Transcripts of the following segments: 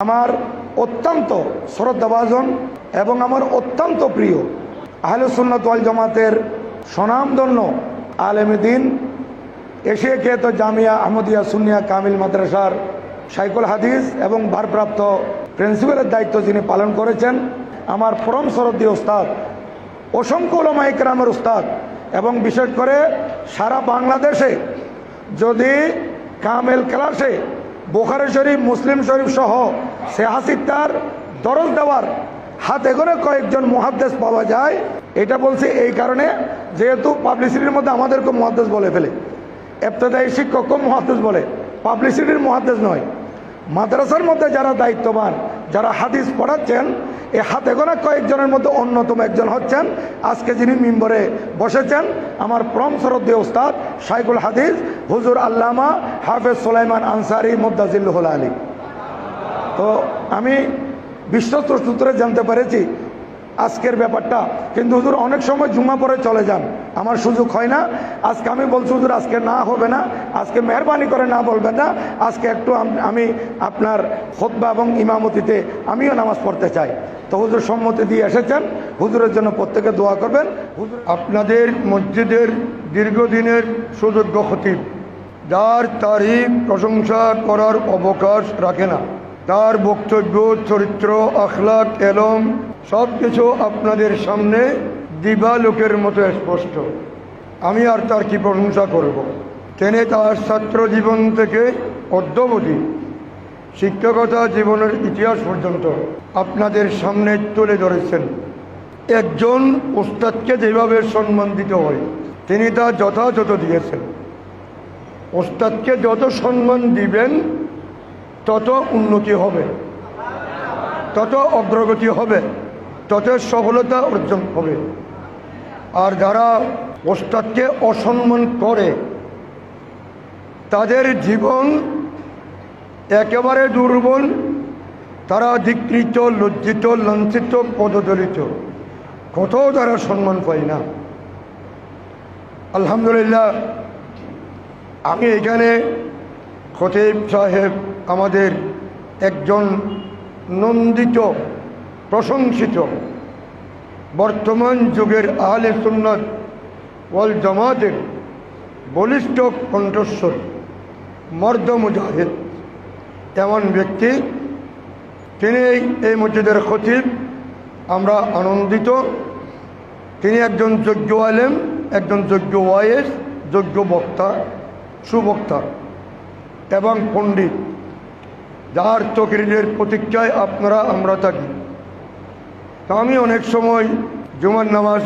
আমার অত্যন্ত শ্রদ্ধাভাজন এবং আমার অত্যন্ত প্রিয় আহলে সুন্নাত ওয়াল জামাতের স্বনামধন্য আলেম দ্বীন এশিয়া খ্যাত জামিয়া আহমদিয়া সুন্নিয়া কামিল মাদ্রাসার শাইখুল হাদিস এবং ভারপ্রাপ্ত প্রিন্সিপালের দায়িত্ব যিনি পালন করেছেন, আমার পরম শ্রদ্ধেয় উস্তাদ, অসংখ্য উলামা ইকরামের উস্তাদ, এবং বিশেষ করে সারা বাংলাদেশে যদি কামেল ক্লাসে বুখারী শরীফ, মুসলিম শরীফ সহ সেহাসিত্তার দরজ দেওয়ার হাতে করে কয়েকজন মুহাদ্দিস পাওয়া যায়। এটা বলছি এই কারণে, যেহেতু পাবলিসিটির মধ্যে আমাদেরকে মুহাদ্দিস বলে ফেলে, ইবতেদায়ী শিক্ষকও মুহাদ্দিস বলে, পাবলিসিটির মুহাদ্দিস নয়। মাদ্রাসার মধ্যে যারা দায়িত্ববান, যারা হাদিস পড়াচ্ছেন, এই হাতে গোনা কয়েকজনের মধ্যে অন্যতম একজন হচ্ছেন আজকে যিনি মিম্বরে বসেছেন, আমার পরম শ্রদ্ধেয় উস্তাদ শাইখুল হাদিস হুজুর আল্লামা হাফেজ সুলাইমান আনসারী মুদ্দাজিল্লুহুল আলী। তো আমি বিশ্বস্ত সূত্রে জানতে পেরেছি আজকের ব্যাপারটা, কিন্তু হুজুর অনেক সময় জুমা পরে চলে যান, আমার সুযোগ হয় না। আজকে আমি বলছি হুজুর আজকে না হবে না, আজকে মেহরবানি করে না বলবেন না, আজকে একটু আমি আপনার খুতবা এবং ইমামতিতে আমিও নামাজ পড়তে চাই। তো হুজুর সম্মতি দিয়ে এসেছেন, হুজুরের জন্য প্রত্যেকে দোয়া করবেন। হুজুর আপনাদের মসজিদের দীর্ঘদিনের সুযোগ্য খতিব, যার তারিফ প্রশংসা করার অবকাশ রাখে না, তার বক্তব্য, চরিত্র, আখলাক, এলম সব কিছু আপনাদের সামনে দিবালোকের মতো স্পষ্ট। আমি আর তার কি প্রশংসা করব। তিনি তার ছাত্র জীবন থেকে অদ্যাবধি শিক্ষকতা জীবনের ইতিহাস পর্যন্ত আপনাদের সামনে তুলে ধরেছেন। একজন ওস্তাদকে যেভাবে সম্মান দিতে হয় তিনি তা যথাযথ দিয়েছেন। ওস্তাদকে যত সম্মান দিবেন তত উন্নতি হবে, তত অগ্রগতি হবে, তত সফলতা অর্জন হবে। আর যারা ওস্তাদকে অসম্মান করে তাদের জীবন একেবারে দুর্বল, তারা ধিক্কৃত, লজ্জিত, লাঞ্ছিত, পদদলিত, কোথাও তারা সম্মান পায় না। আলহামদুলিল্লাহ, আমি এখানে খতিব সাহেব আমাদের একজন নন্দিত, প্রশংসিত, বর্তমান যুগের আহলে সুন্নাত ওয়াল জামাতের বলিষ্ঠ কণ্ঠস্বর, মর্দ মুজাহিদ এমন ব্যক্তি, তিনি এই মসজিদের খতিব। আমরা আনন্দিত। তিনি একজন যোগ্য আলেম, একজন যোগ্য ওয়াইজ, যোগ্য বক্তা, সুবক্তা এবং পণ্ডিত, যার তকরিরের প্রতীক্ষায় আপনারা আমরা থাকি। তা আমি অনেক সময় জুমার নামাজ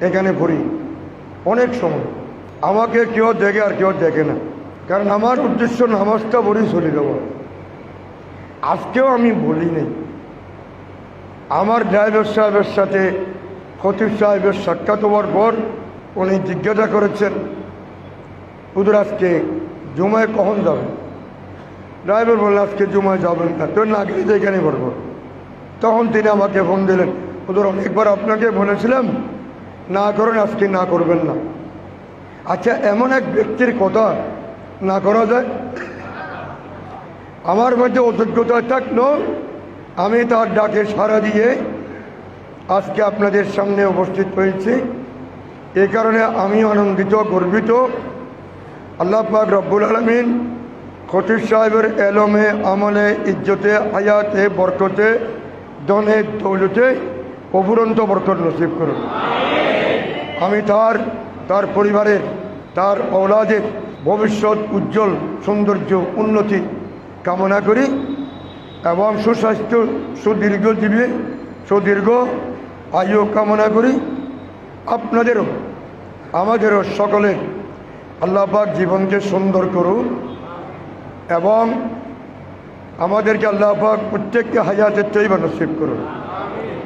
এখানে পড়ি, অনেক সময় আমাকে কেউ দেখে আর কেউ দেখে না, কারণ আমার উদ্দেশ্য নামাজটা পড়ি চলে যাব। আজকেও আমি বলি নেই। আমার ড্রাইভার সাহেবের সাথে খতিব সাহেবের সাক্ষাৎ হওয়ার পর উনি জিজ্ঞাসা করেছেন, হুজুর আজকে জুমায় কখন যাবেন? ড্রাইভার বললেন আজকে জুমায় যাবেন না, তো না গেলে তো এখানে পড়ব। তখন তিনি আমাকে ফোন দিলেন, হুজুর অনেকবার আপনাকে বলেছিলাম না করেন, আজকে না করবেন না। আচ্ছা, এমন এক ব্যক্তির কথা না করা যায়? আমার মধ্যে অযোগ্যতা থাকলেও আমি তার ডাকে সাড়া দিয়ে আজকে আপনাদের সামনে উপস্থিত হয়েছি। এই কারণে আমি আনন্দিত, গর্বিত। আল্লাহ পাক রব্বুল আলামিন খতিব সাহেবের এলমে, আমলে, ইজ্জতে, হায়াতে, বরকতে, ধনে, দৌলতে অফুরন্ত বরকত নসিব করুন। আমি তার পরিবারের, তার ঔলাদের ভবিষ্যৎ উজ্জ্বল, সৌন্দর্য, উন্নতি কামনা করি এবং সুস্বাস্থ্য, সুদীর্ঘজীবী, সুদীর্ঘ আয়ু কামনা করি। আপনাদেরও, আমাদেরও সকলের আল্লাহ পাক জীবনকে সুন্দর করুন এবং আমাদেরকে আল্লাহ পাক প্রত্যেককে হায়াতের তৈবা নসিব করুন।